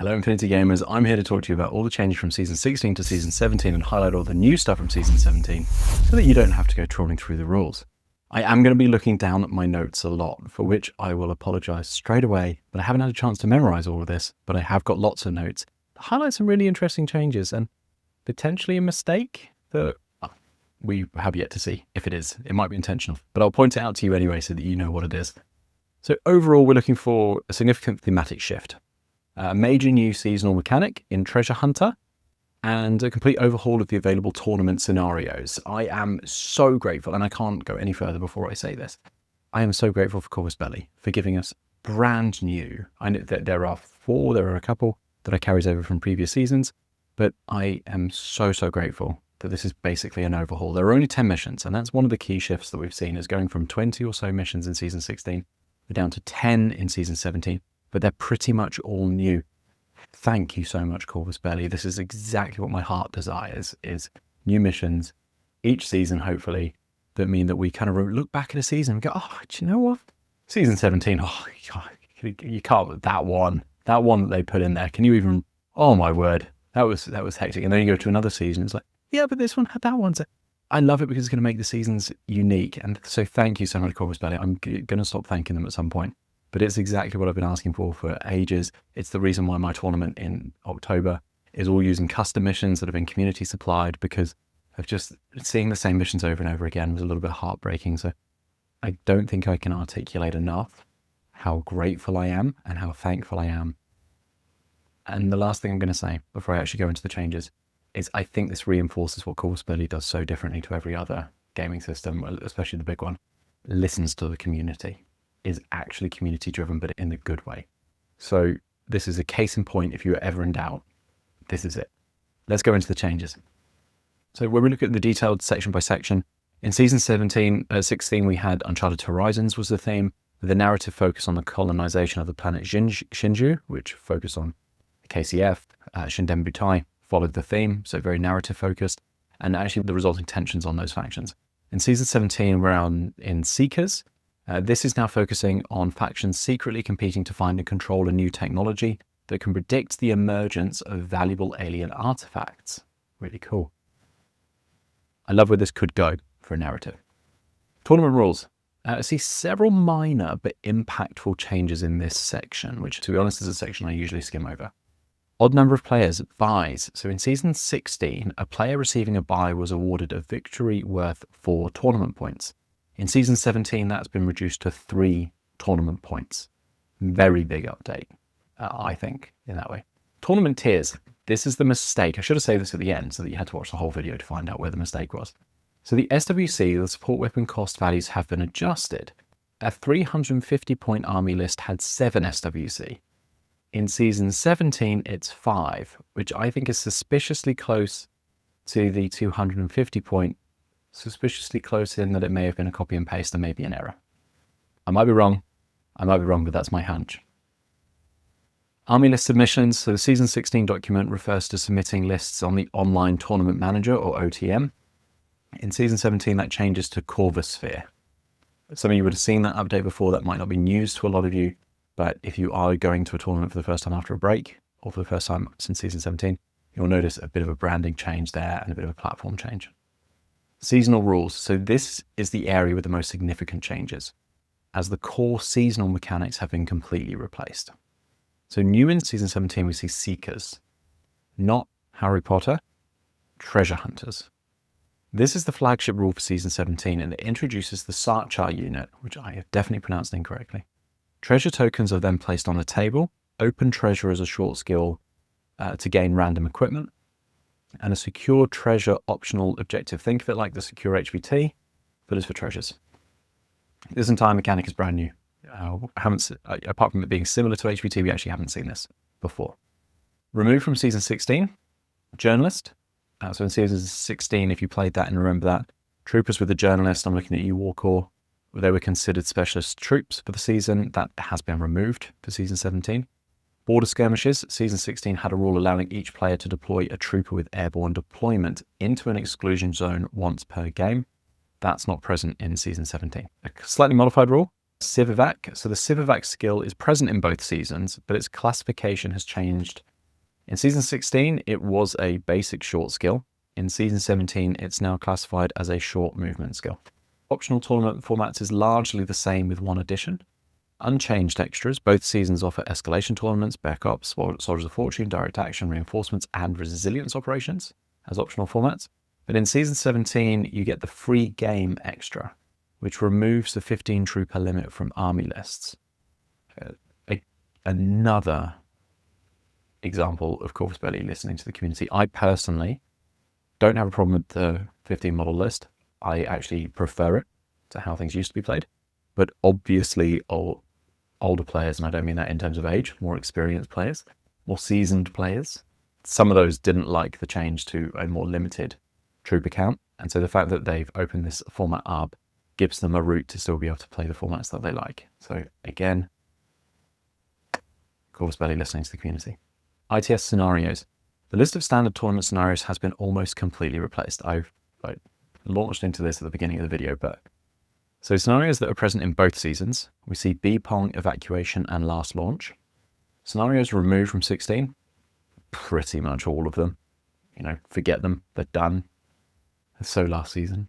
Hello Infinity Gamers, I'm here to talk to you about all the changes from Season 16 to Season 17 and highlight all the new stuff from Season 17 so that you don't have to go trawling through the rules. I am going to be looking down at my notes a lot, for which I will apologise straight away, but I haven't had a chance to memorise all of this, but I have got lots of notes that highlight some really interesting changes and potentially a mistake that we have yet to see. If it is, it might be intentional, but I'll point it out to you anyway so that you know what it is. So overall, we're looking for a significant thematic shift. A major new seasonal mechanic in Treasure Hunter, and a complete overhaul of the available tournament scenarios. I am so grateful, and I can't go any further before I say this. I am so grateful for Corvus Belli for giving us brand new. I know that there are a couple that I carries over from previous seasons, but I am so grateful that this is basically an overhaul. There are only 10 missions, and that's one of the key shifts that we've seen, is going from 20 or so missions in Season 16, we're down to 10 in Season 17. But they're pretty much all new. Thank you so much, Corvus Belli. This is exactly what my heart desires, is new missions each season, hopefully, that mean that we kind of look back at a season and go, oh, do you know what? Season 17, oh, you can't, that one that they put in there. Can you even, oh my word, that was hectic. And then you go to another season, it's like, yeah, but this one had that one. So I love it because it's going to make the seasons unique. And so thank you so much, Corvus Belli. I'm going to stop thanking them at some point. But it's exactly what I've been asking for ages. It's the reason why my tournament in October is all using custom missions that have been community supplied, because of just seeing the same missions over and over again was a little bit heartbreaking. So I don't think I can articulate enough how grateful I am and how thankful I am. And the last thing I'm going to say before I actually go into the changes is I think this reinforces what Corvus Belli does so differently to every other gaming system, especially the big one. Listens to the community. Is actually community driven, but in the good way. So this is a case in point. If you were ever in doubt, this is it. Let's go into the changes. So when we look at the detailed section by section, in Season 16, we had Uncharted Horizons was the theme, with a narrative focus on the colonization of the planet Shinju, which focused on KCF. Shinden Butai followed the theme, so very narrative focused, and actually the resulting tensions on those factions. In Season 17, we're in Seekers. This is now focusing on factions secretly competing to find and control a new technology that can predict the emergence of valuable alien artifacts. Really cool. I love where this could go for a narrative. Tournament rules. I see several minor but impactful changes in this section, which, to be honest, is a section I usually skim over. Odd number of players, buys. So in Season 16, a player receiving a buy was awarded a victory worth 4 tournament points. In Season 17, that's been reduced to 3 tournament points. Very big update, I think, in that way. Tournament tiers. This is the mistake. I should have said this at the end so that you had to watch the whole video to find out where the mistake was. So the SWC, the support weapon cost values, have been adjusted. A 350-point army list had 7 SWC. In Season 17, it's 5, which I think is suspiciously close to the 250-point. Suspiciously close in that it may have been a copy and paste and maybe an error. I might be wrong, but that's my hunch. Army list submissions. So the Season 16 document refers to submitting lists on the Online Tournament Manager, or OTM. In Season 17, that changes to Corvus Sphere. Some of you would have seen that update before. That might not be news to a lot of you, but if you are going to a tournament for the first time after a break, or for the first time since Season 17, you'll notice a bit of a branding change there and a bit of a platform change. Seasonal rules. So this is the area with the most significant changes, as the core seasonal mechanics have been completely replaced. So new in Season 17, we see Seekers, not Harry Potter, Treasure Hunters. This is the flagship rule for Season 17, and it introduces the Sarchar unit, which I have definitely pronounced incorrectly. Treasure tokens are then placed on a table, open treasure as a short skill to gain random equipment, and a secure treasure optional objective. Think of it like the secure HVT, but it's for treasures. This entire mechanic is brand new. Apart from it being similar to HVT, we actually haven't seen this before. Removed from Season 16, Journalist. So in Season 16, if you played that and remember that, troopers with the Journalist, I'm looking at you, Warcore, they were considered specialist troops for the season. That has been removed for Season 17. Border Skirmishes. Season 16 had a rule allowing each player to deploy a trooper with airborne deployment into an exclusion zone once per game. That's not present in Season 17. A slightly modified rule, CIVEVAC. So the CIVEVAC skill is present in both seasons, but its classification has changed In Season 16, it was a basic short skill. In Season 17, it's now classified as a short movement skill. Optional tournament formats is largely the same with one addition. Unchanged extras, both seasons offer escalation tournaments, backups, Soldiers of Fortune, direct action, reinforcements, and resilience operations as optional formats. But in Season 17, you get the free game extra, which removes the 15 trooper limit from army lists. Another example of Corvus Belli listening to the community. I personally don't have a problem with the 15 model list. I actually prefer it to how things used to be played. But obviously, older players, and I don't mean that in terms of age, more experienced players, more seasoned players, some of those didn't like the change to a more limited trooper count. And so the fact that they've opened this format up gives them a route to still be able to play the formats that they like. So again, Corvus Belli listening to the community. ITS scenarios. The list of standard tournament scenarios has been almost completely replaced. I've launched into this at the beginning of the video, but so scenarios that are present in both seasons, we see B-Pong, Evacuation, and Last Launch. Scenarios removed from 16, pretty much all of them. Forget them, they're done. So last season.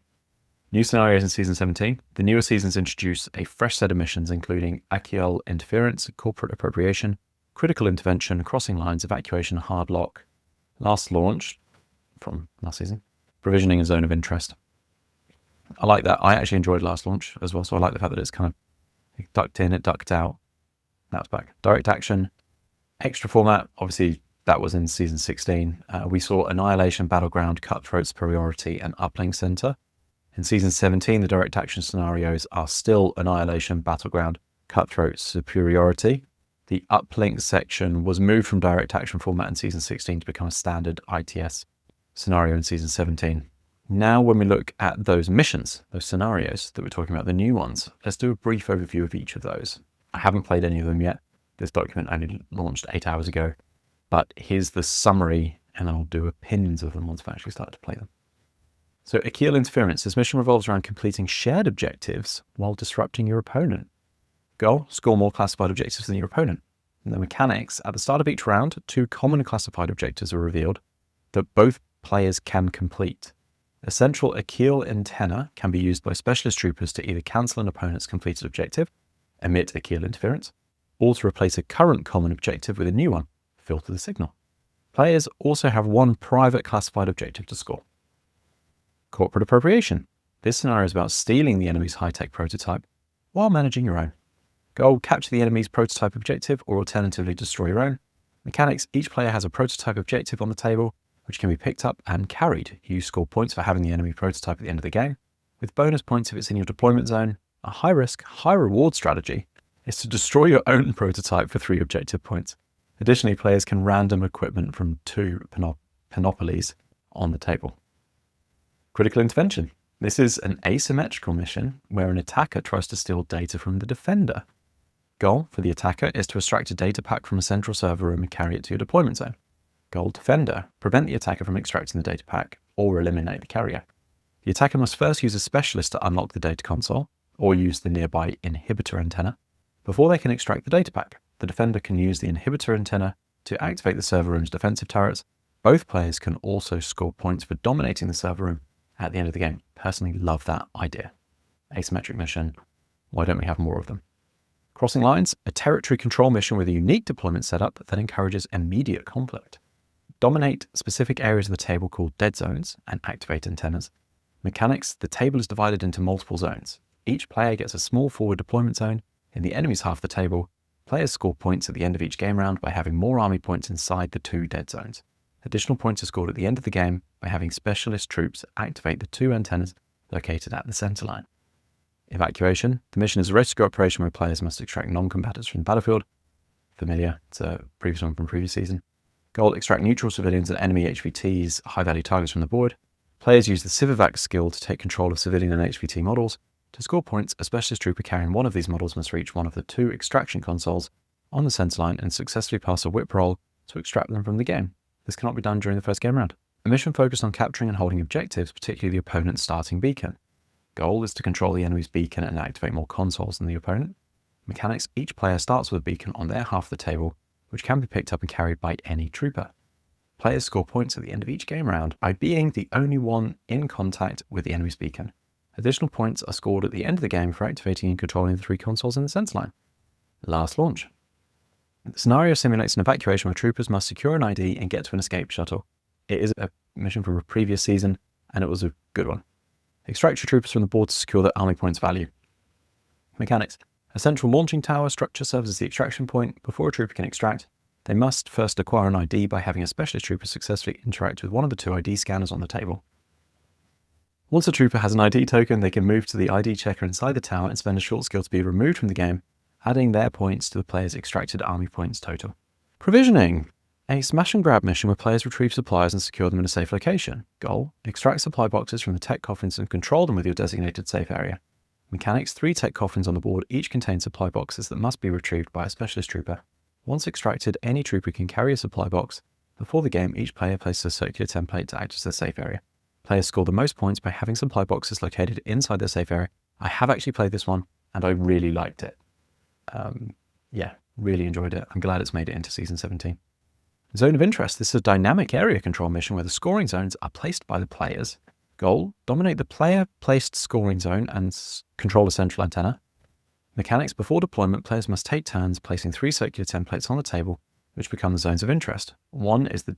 New scenarios in Season 17. The newer seasons introduce a fresh set of missions, including Akial Interference, Corporate Appropriation, Critical Intervention, Crossing Lines, Evacuation, Hard Lock, Last Launch from last season, Provisioning and Zone of Interest. I like that. I actually enjoyed Last Launch as well, so I like the fact that it's kind of it ducked in, it ducked out. That's back. Direct Action, extra format. Obviously, that was in Season 16. We saw Annihilation, Battleground, Cutthroat, Superiority, and Uplink Center. In Season 17, the direct action scenarios are still Annihilation, Battleground, Cutthroat, Superiority. The uplink section was moved from direct action format in Season 16 to become a standard ITS scenario in Season 17. Now, when we look at those missions, those scenarios that we're talking about, the new ones, let's do a brief overview of each of those. I haven't played any of them yet. This document only launched 8 hours ago, but here's the summary, and then I'll do opinions of them once I've actually started to play them. So Akial Interference. This mission revolves around completing shared objectives while disrupting your opponent. Goal, score more classified objectives than your opponent. And the mechanics, at the start of each round, 2 common classified objectives are revealed that both players can complete. A central Akial antenna can be used by specialist troopers to either cancel an opponent's completed objective, emit Akial interference, or to replace a current common objective with a new one, filter the signal. Players also have 1 private classified objective to score. Corporate Appropriation. This scenario is about stealing the enemy's high-tech prototype while managing your own. Goal, capture the enemy's prototype objective or alternatively destroy your own. Mechanics, each player has a prototype objective on the table which can be picked up and carried. You score points for having the enemy prototype at the end of the game, with bonus points if it's in your deployment zone. A high-risk, high-reward strategy is to destroy your own prototype for 3 objective points. Additionally, players can random equipment from 2 panoplies on the table. Critical Intervention. This is an asymmetrical mission where an attacker tries to steal data from the defender. Goal for the attacker is to extract a data pack from a central server room and carry it to your deployment zone. Goal Defender. Prevent the attacker from extracting the data pack or eliminate the carrier. The attacker must first use a specialist to unlock the data console or use the nearby inhibitor antenna before they can extract the data pack. The defender can use the inhibitor antenna to activate the server room's defensive turrets. Both players can also score points for dominating the server room at the end of the game. Personally love that idea. Asymmetric mission. Why don't we have more of them? Crossing Lines, a territory control mission with a unique deployment setup that encourages immediate conflict. Dominate specific areas of the table called dead zones and activate antennas. Mechanics, the table is divided into multiple zones. Each player gets a small forward deployment zone in the enemy's half of the table. Players score points at the end of each game round by having more army points inside the 2 dead zones. Additional points are scored at the end of the game by having specialist troops activate the 2 antennas located at the center line. Evacuation. The mission is a rescue operation where players must extract non-combatants from the battlefield. Familiar, it's a previous one from previous season. Goal, extract neutral civilians and enemy HVTs, high-value targets from the board. Players use the CIVEVAC skill to take control of civilian and HVT models. To score points, a specialist trooper carrying one of these models must reach one of the 2 extraction consoles on the center line and successfully pass a whip roll to extract them from the game. This cannot be done during the first game round. A mission focused on capturing and holding objectives, particularly the opponent's starting beacon. Goal is to control the enemy's beacon and activate more consoles than the opponent. Mechanics, each player starts with a beacon on their half of the table, which can be picked up and carried by any trooper. Players score points at the end of each game round by being the only one in contact with the enemy's beacon. Additional points are scored at the end of the game for activating and controlling the 3 consoles in the center line. Last launch. The scenario simulates an evacuation where troopers must secure an ID and get to an escape shuttle. It is a mission from a previous season, and it was a good one. Extract your troopers from the board to secure the army points value. Mechanics. A central launching tower structure serves as the extraction point. Before a trooper can extract, they must first acquire an ID by having a specialist trooper successfully interact with one of the 2 ID scanners on the table. Once a trooper has an ID token, they can move to the ID checker inside the tower and spend a short skill to be removed from the game, adding their points to the player's extracted army points total. Provisioning. A smash and grab mission where players retrieve supplies and secure them in a safe location. Goal. Extract supply boxes from the tech coffins and control them with your designated safe area. Mechanics. 3 tech coffins on the board each contain supply boxes that must be retrieved by a specialist trooper. Once extracted, any trooper can carry a supply box. Before the game, each player places a circular template to act as their safe area. Players score the most points by having supply boxes located inside their safe area. I have actually played this one, and I really liked it. Yeah, really enjoyed it. I'm glad it's made it into Season 17. Zone of Interest. This is a dynamic area control mission where the scoring zones are placed by the players. Goal. Dominate the player-placed scoring zone and control a central antenna. Mechanics. Before deployment, players must take turns placing 3 circular templates on the table, which become the zones of interest. 1 is the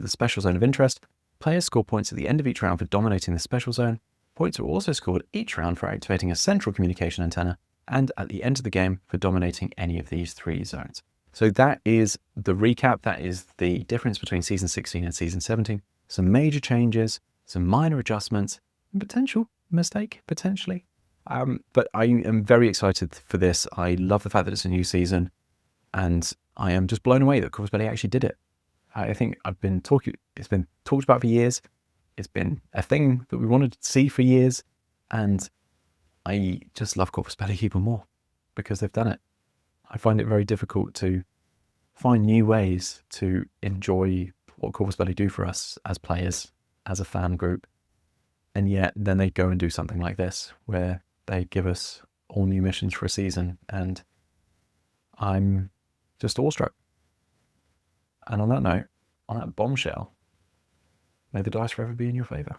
special zone of interest. Players score points at the end of each round for dominating the special zone. Points are also scored each round for activating a central communication antenna, and at the end of the game for dominating any of these 3 zones. So that is the recap. That is the difference between Season 16 and Season 17. Some major changes, some minor adjustments, and potential mistake, potentially. But I am very excited for this. I love the fact that it's a new season, and I am just blown away that Corvus Belli actually did it. I think it's been talked about for years. It's been a thing that we wanted to see for years, and I just love Corvus Belli even more because they've done it. I find it very difficult to find new ways to enjoy what Corvus Belli do for us as players, as a fan group, and yet then they go and do something like this, where they give us all new missions for a season, and I'm just awestruck. And on that note, on that bombshell, may the dice forever be in your favour.